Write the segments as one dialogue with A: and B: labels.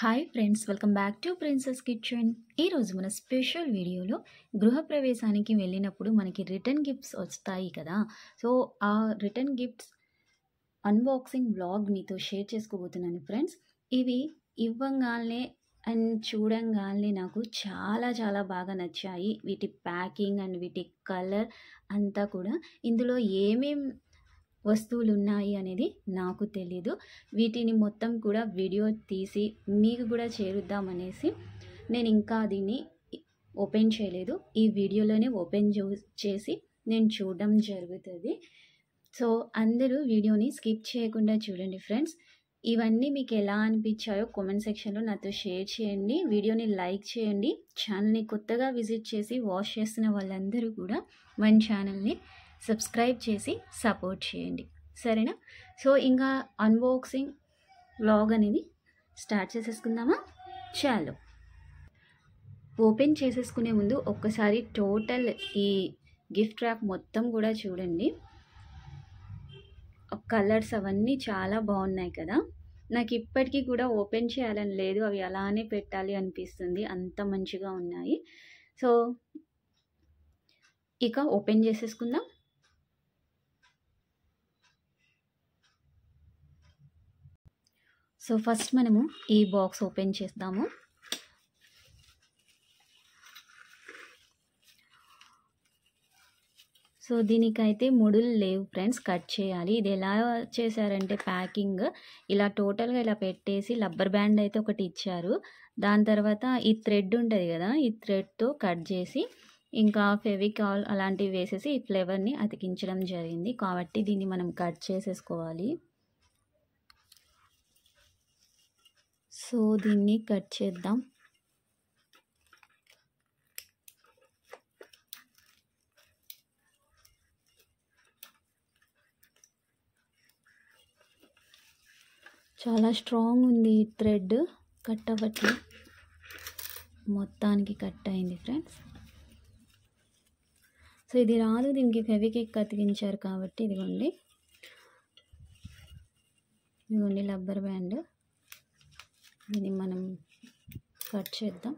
A: Hi friends, welcome back to princess kitchen. ఈరోజు మన special వీడియోలో గృహప్రవేశానికి వెళ్ళినప్పుడు మనకి రిటర్న్ గిఫ్ట్స్ వస్తాయి కదా. సో ఆ రిటర్న్ గిఫ్ట్స్ అన్బాక్సింగ్ వ్లాగ్ మీతో షేర్ చేసుకోబోతున్నాను ఫ్రెండ్స్. ఇవి ఇవ్వంగానే అండ్ చూడంగానే నాకు చాలా చాలా బాగా నచ్చాయి. వీటి ప్యాకింగ్ అండ్ వీటి కలర్ అంతా కూడా. ఇందులో ఏమేం వస్తువులు ఉన్నాయి అనేది నాకు తెలీదు. వీటిని మొత్తం కూడా వీడియో తీసి మీకు కూడా చేరుద్దామనేసి నేను ఇంకా దీన్ని ఓపెన్ చేయలేదు. ఈ వీడియోలోనే ఓపెన్ చేసి నేను చూడడం జరుగుతుంది. సో అందరూ వీడియోని స్కిప్ చేయకుండా చూడండి ఫ్రెండ్స్. ఇవన్నీ మీకు ఎలా అనిపించాయో కామెంట్ సెక్షన్లో నాతో షేర్ చేయండి. వీడియోని లైక్ చేయండి. ఛానల్ని కొత్తగా విజిట్ చేసి వాచ్ చేస్తున్న వాళ్ళందరూ కూడా మన ఛానల్ని సబ్స్క్రైబ్ చేసి సపోర్ట్ చేయండి, సరేనా? సో ఇంకా అన్బాక్సింగ్ వ్లాగ్ అనేది స్టార్ట్ చేసేసుకుందామా? చాలు. ఓపెన్ చేసేసుకునే ముందు ఒక్కసారి టోటల్ ఈ గిఫ్ట్ ర్యాప్ మొత్తం కూడా చూడండి. కలర్స్ అవన్నీ చాలా బాగున్నాయి కదా. నాకు ఇప్పటికీ కూడా ఓపెన్ చేయాలని లేదు, అవి అలానే పెట్టాలి అనిపిస్తుంది, అంత మంచిగా ఉన్నాయి. సో ఇక ఓపెన్ చేసేసుకుందాం. సో ఫస్ట్ మనము ఈ బాక్స్ ఓపెన్ చేద్దాము. సో దీనికైతే ముడులు లేవు ఫ్రెండ్స్, కట్ చేయాలి. ఇది ఎలా చేశారంటే ప్యాకింగ్ ఇలా టోటల్గా ఇలా పెట్టేసి రబ్బర్ బ్యాండ్ అయితే ఒకటి ఇచ్చారు. దాని తర్వాత ఈ థ్రెడ్ ఉంటుంది కదా, ఈ థ్రెడ్తో కట్ చేసి ఇంకా ఫెవికాల్ అలాంటివి వేసేసి ఈ ఫ్లేవర్ని అతికించడం జరిగింది. కాబట్టి దీన్ని మనం కట్ చేసేసుకోవాలి. సో దీన్ని కట్ చేద్దాం. చాలా స్ట్రాంగ్ ఉంది ఈ థ్రెడ్, కట్ అవ్వట్లేదు. మొత్తానికి కట్ అయింది ఫ్రెండ్స్. సో ఇది రాదు, దీనికి ఫెవిక్విక్ అతికించారు కాబట్టి ఇదిగోండి రబ్బర్ బ్యాండ్. దీన్ని మనం కట్ చేద్దాం.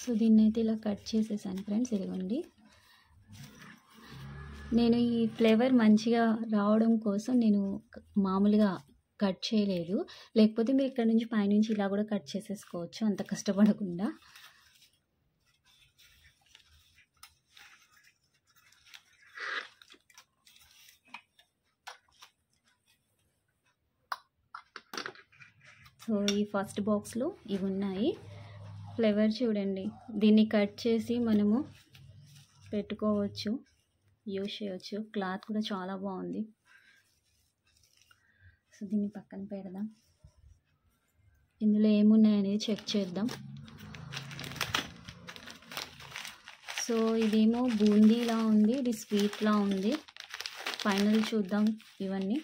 A: సో దీన్ని అయితే ఇలా కట్ చేసేసాను ఫ్రెండ్స్. ఇదిగోండి, నేను ఈ ఫ్లేవర్ మంచిగా రావడం కోసం నేను మామూలుగా కట్ చేయలేదు. లేకపోతే మీరు ఇక్కడ నుంచి పైనుంచి ఇలా కూడా కట్ చేసేసుకోవచ్చు, అంత కష్టపడకుండా. సో ఈ ఫస్ట్ బాక్స్లో ఇవి ఉన్నాయి. ఫ్లేవర్ చూడండి, దీన్ని కట్ చేసి మనము పెట్టుకోవచ్చు, యూజ్ చేయవచ్చు. క్లాత్ కూడా చాలా బాగుంది. సో దీన్ని పక్కన పెడదాం. ఇందులో ఏమున్నాయనేది చెక్ చేద్దాం. సో ఇదేమో బూందీలా ఉంది, ఇది స్వీట్లా ఉంది. ఫైనల్ చూద్దాం ఇవన్నీ.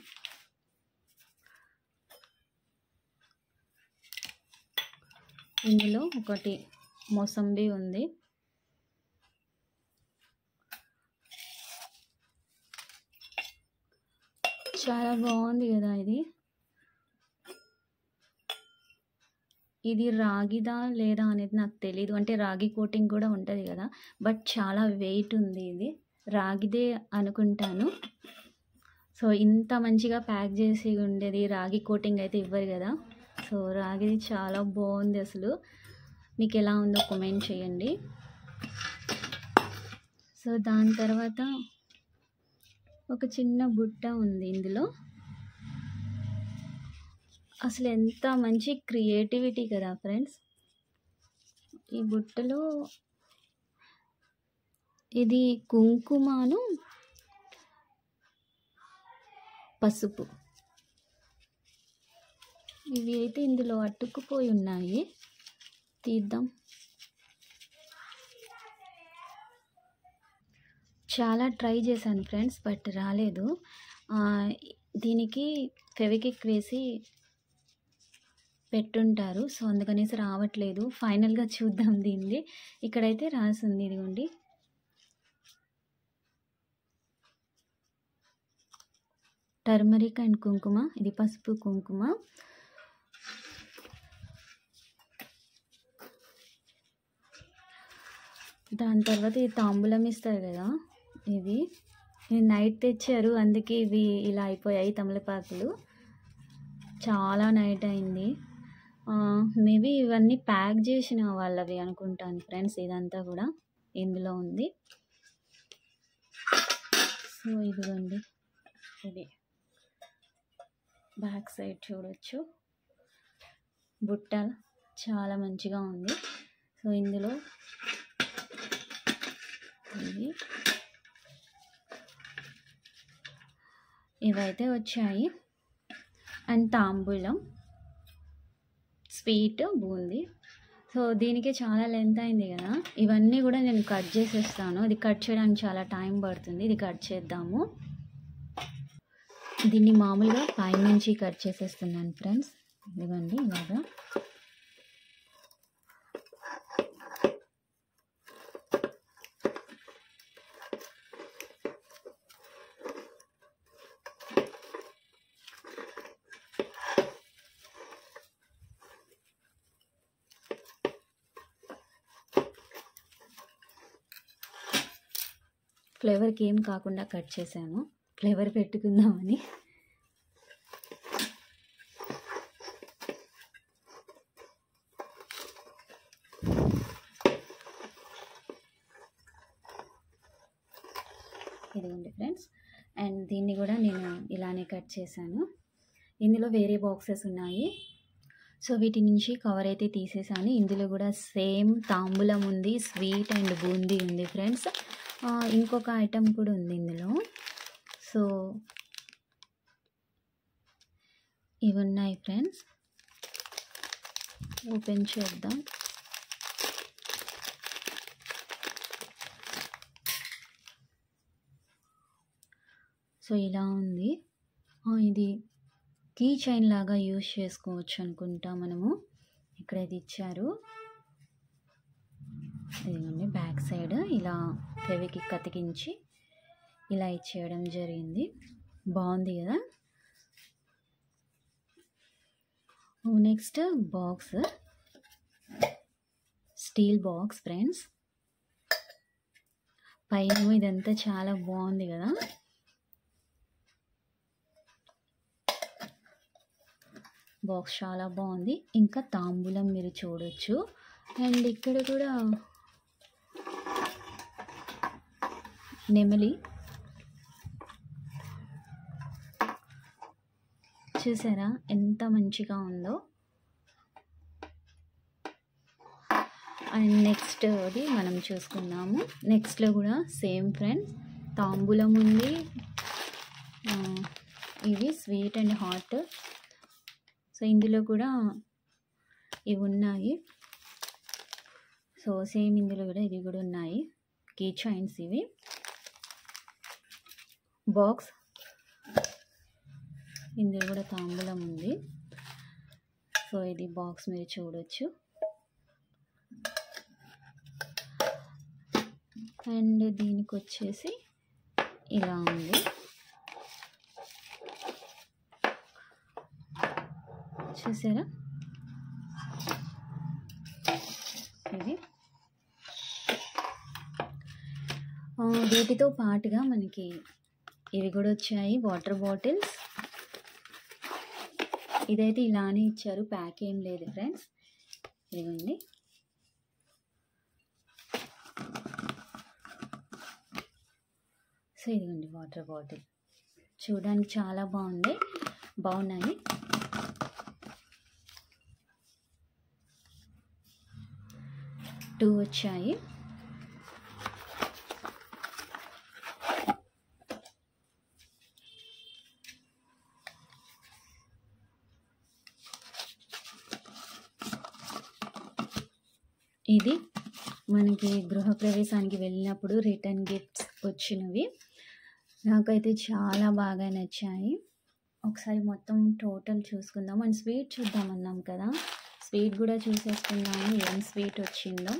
A: ఇందులో ఒకటి మోసంబి ఉంది. చాలా బాగుంది కదా ఇది. ఇది రాగిదా లేదా అనేది నాకు తెలీదు, అంటే రాగి కోటింగ్ కూడా ఉంటుంది కదా, బట్ చాలా వెయిట్ ఉంది. ఇది రాగిదే అనుకుంటాను. సో ఇంత మంచిగా ప్యాక్ చేసి ఉండేది రాగి కోటింగ్ అయితే ఇవ్వరు కదా. సో రాగిది చాలా బాగుంది. అసలు మీకు ఎలా ఉందో కామెంట్ చేయండి. సో దాని తర్వాత ఒక చిన్న బుట్ట ఉంది. ఇందులో అసలు ఎంత మంచి క్రియేటివిటీ కదా ఫ్రెండ్స్. ఈ బుట్టలో ఇది కుంకుమను పసుపు ఇవి అయితే ఇందులో అతుక్కుపోయి ఉన్నాయి. తీద్దాం. చాలా ట్రై చేశాను ఫ్రెండ్స్, బట్ రాలేదు. దీనికి ఫెవిక్విక్ వేసి పెట్టుంటారు. సో, అందుకనేసి రావట్లేదు. ఫైనల్‌గా చూద్దాం దీనిది. ఇక్కడైతే రాసుంది ఇదిగోండి. టర్మరిక్ అండ్ కుంకుమ. ఇది పసుపు, కుంకుమ. దాని తర్వాత ఈ తాంబూలం ఇస్తారు కదా! ఇవి నైట్ తెచ్చారు. అందుకే ఇవి ఇలా అయిపోయాయి తమలపాకులు. చాలా నైట్ అయింది. మేబీ ఇవన్నీ ప్యాక్ చేసిన వాళ్ళవి అనుకుంటాను ఫ్రెండ్స్. ఇదంతా కూడా ఇందులో ఉంది. సో, ఇదిగోండి. ఇది బ్యాక్ సైడ్ చూడొచ్చు. బుట్ట చాలా మంచిగా ఉంది. సో, ఇందులో ఇవైతే వచ్చాయి. అండ్ తాంబూలం, స్వీట్, బూందీ. సో, దీనికి చాలా లెంత్ అయింది కదా! ఇవన్నీ కూడా నేను కట్ చేసేస్తాను. ఇది కట్ చేయడానికి చాలా టైం పడుతుంది. ఇది కట్ చేద్దాము. దీన్ని మామూలుగా పైనుంచి కట్ చేసేస్తున్నాను ఫ్రెండ్స్. ఇదిగోండి ఇలాగా. ఫ్లేవర్కి ఏం కాకుండా కట్ చేశాను. ఫ్లేవర్ పెట్టుకుందామని. ఇదిగోండి ఫ్రెండ్స్. అండ్ దీన్ని కూడా నేను ఇలానే కట్ చేశాను. ఇందులో వేరే బాక్సెస్ ఉన్నాయి. సో, వీటి నుంచి కవర్ అయితే తీసేసాను. ఇందులో కూడా సేమ్ తాంబూలం ఉంది, స్వీట్ అండ్ బూందీ ఉంది ఫ్రెండ్స్. ఇంకొక ఐటెం కూడా ఉంది ఇందులో. సో, ఇవి ఉన్నాయి ఫ్రెండ్స్. ఓపెన్ చేద్దాం. సో, ఇలా ఉంది. ఇది కీ చైన్ లాగా యూజ్ చేసుకోవచ్చు అనుకుంటా మనము. ఇక్కడ ఇది ఇచ్చారు. ఇదిగోండి బ్యాక్ సైడ్ ఇలా ఫెవిక్విక్ అతికించి ఇలా ఇచ్చేయడం జరిగింది. బాగుంది కదా! Next box, steel box friends. పైన ఇదంతా చాలా బాగుంది కదా! బాక్స్ చాలా బాగుంది. ఇంకా తాంబూలం మీరు చూడొచ్చు. అండ్ ఇక్కడ కూడా నెమలి చూసారా ఎంత మంచిగా ఉందో. అండ్ నెక్స్ట్ అది మనం చూసుకున్నాము. నెక్స్ట్లో కూడా సేమ్ ఫ్రెండ్స్, తాంబూలం ఉంది. ఇవి స్వీట్ అండ్ హాట్. సో, ఇందులో కూడా ఇవి ఉన్నాయి. సో, సేమ్ ఇందులో కూడా ఇవి కూడా ఉన్నాయి. కీ చైన్స్ ఇవి. బాక్స్, ఇందులో కూడా తాంబూలం ఉంది. సో, ఇది బాక్స్ మీరు చూడొచ్చు. అండ్ దీనికి వచ్చేసి ఇలా ఉంది. చూసారా ఇది. వీటితో పాటుగా మనకి ఇవి కూడా వచ్చాయి, వాటర్ బాటిల్స్. ఇదైతే ఇలానే ఇచ్చారు, ప్యాక్ ఏం లేదు ఫ్రెండ్స్. ఇదిగోండి. సో, ఇదిగోండి వాటర్ బాటిల్. చూడడానికి చాలా బాగున్నాయి. టూ వచ్చాయి. ఇది మనకి గృహప్రవేశానికి వెళ్ళినప్పుడు రిటర్న్ గిఫ్ట్స్ వచ్చినవి. నాకైతే చాలా బాగా నచ్చాయి. ఒకసారి మొత్తం టోటల్ చూసుకుందాం. అండ్ స్వీట్ చూద్దామన్నాం కదా! స్వీట్ గూడా చూసేసుకుందాము. ఏం స్వీట్ వచ్చిందో.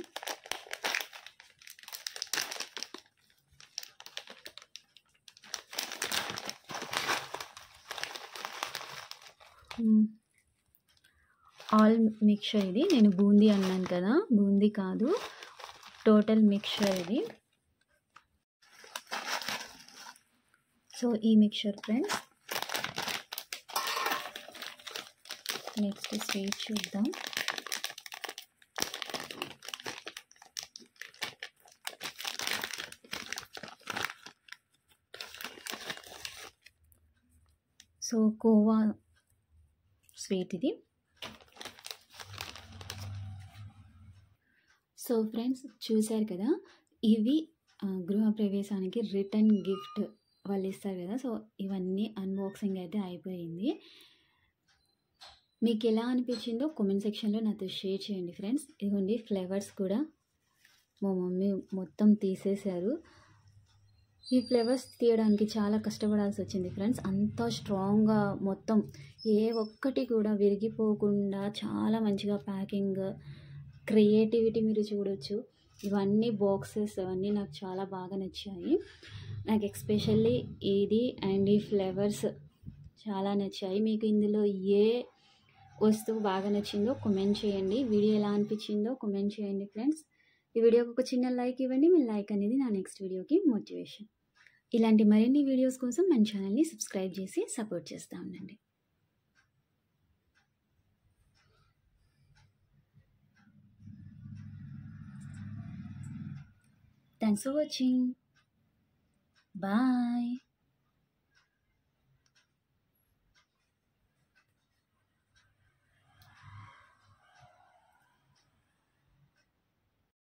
A: ఆల్ మిక్చర్ ఇది. నేను బూందీ అన్నాను కదా! బూందీ కాదు. టోటల్ మిక్చర్ ఇది. సో, ఈ మిక్చర్ ఫ్రెండ్స్. నెక్స్ట్ స్వీట్ చూద్దాం. సో, కోవా స్వీట్ ఇది. సో ఫ్రెండ్స్, చూశారు కదా! ఇవి గృహప్రవేశానికి రిటర్న్ గిఫ్ట్ వాళ్ళు ఇస్తారు కదా! సో, ఇవన్నీ అన్బాక్సింగ్ అయితే అయిపోయింది. మీకు ఎలా అనిపించిందో కామెంట్ సెక్షన్‌లో నాతో షేర్ చేయండి ఫ్రెండ్స్. ఇదిగోండి ఫ్లవర్స్ కూడా మా మమ్మీ మొత్తం తీసేశారు. ఈ ఫ్లవర్స్ తీయడానికి చాలా కష్టపడాల్సి వచ్చింది ఫ్రెండ్స్. అంత స్ట్రాంగ్‌గా మొత్తం ఏ ఒక్కటి కూడా విరిగిపోకుండా చాలా మంచిగా ప్యాకింగ్, క్రియేటివిటీ మీరు చూడొచ్చు. ఇవన్నీ బాక్సెస్ అవన్నీ నాకు చాలా బాగా నచ్చాయి. నాకు ఎస్పెషల్లీ ఇది అండ్ ఈ ఫ్లవర్స్ చాలా నచ్చాయి. మీకు ఇందులో ఏ వస్తువు బాగా నచ్చిందో కామెంట్ చేయండి. వీడియో ఎలా అనిపించిందో కామెంట్ చేయండి ఫ్రెండ్స్. ఈ వీడియోకి ఒక చిన్న లైక్ ఇవ్వండి. మీ లైక్ అనేది నా నెక్స్ట్ వీడియోకి మోటివేషన్. ఇలాంటి మరిన్ని వీడియోస్ కోసం మన ఛానల్ని సబ్స్క్రైబ్ చేసి సపోర్ట్ చేస్తూ ఉండండి. Thanks for watching. బాయ్.